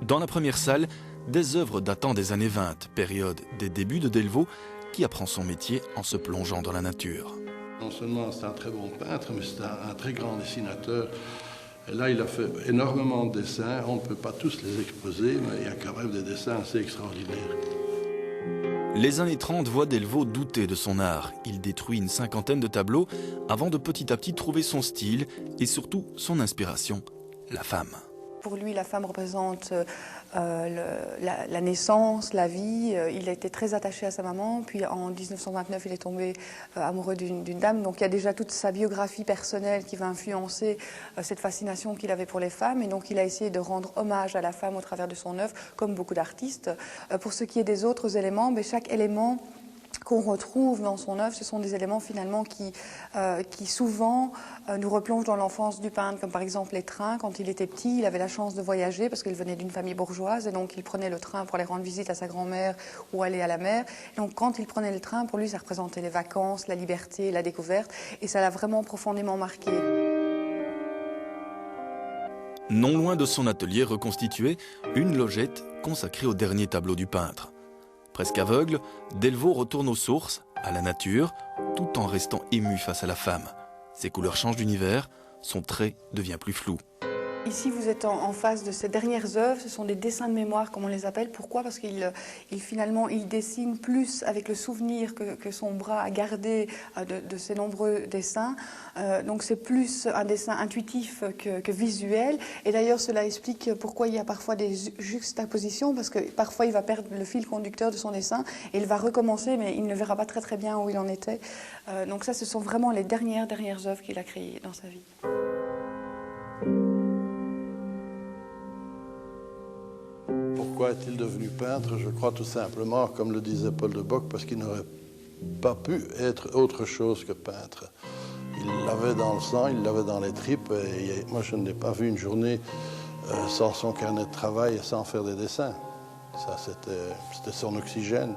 Dans la première salle, des œuvres datant des années 20, période des débuts de Delvaux, qui apprend son métier en se plongeant dans la nature. Non seulement c'est un très bon peintre, mais c'est un très grand dessinateur. Et là, il a fait énormément de dessins. On ne peut pas tous les exposer, mais il y a quand même des dessins assez extraordinaires. Les années 30 voient Delvaux douter de son art. Il détruit une cinquantaine de tableaux avant de petit à petit trouver son style et surtout son inspiration, la femme. Pour lui, la femme représente la naissance, la vie. Il a été très attaché à sa maman. Puis en 1929, il est tombé amoureux d'une dame. Donc il y a déjà toute sa biographie personnelle qui va influencer cette fascination qu'il avait pour les femmes. Et donc il a essayé de rendre hommage à la femme au travers de son œuvre, comme beaucoup d'artistes. Pour ce qui est des autres éléments, chaque élément qu'on retrouve dans son œuvre, ce sont des éléments finalement qui souvent nous replongent dans l'enfance du peintre, comme par exemple les trains. Quand il était petit, il avait la chance de voyager parce qu'il venait d'une famille bourgeoise et donc il prenait le train pour aller rendre visite à sa grand-mère ou aller à la mer. Et donc quand il prenait le train, pour lui, ça représentait les vacances, la liberté, la découverte et ça l'a vraiment profondément marqué. Non loin de son atelier reconstitué, une logette consacrée au dernier tableau du peintre. Presque aveugle, Delvaux retourne aux sources, à la nature, tout en restant ému face à la femme. Ses couleurs changent d'univers, son trait devient plus flou. Ici, vous êtes en face de ces dernières œuvres, ce sont des dessins de mémoire, comme on les appelle. Pourquoi? Parce qu'il finalement, il dessine plus avec le souvenir que son bras a gardé de ses nombreux dessins. Donc c'est plus un dessin intuitif que visuel. Et d'ailleurs, cela explique pourquoi il y a parfois des juxtapositions, parce que parfois il va perdre le fil conducteur de son dessin et il va recommencer, mais il ne verra pas très bien où il en était. Donc ça, ce sont vraiment les dernières œuvres qu'il a créées dans sa vie. Pourquoi est-il devenu peintre? Je crois tout simplement, comme le disait Paul de Bock, parce qu'il n'aurait pas pu être autre chose que peintre. Il l'avait dans le sang, il l'avait dans les tripes, et moi je n'ai pas vu une journée sans son carnet de travail et sans faire des dessins. Ça, c'était son oxygène.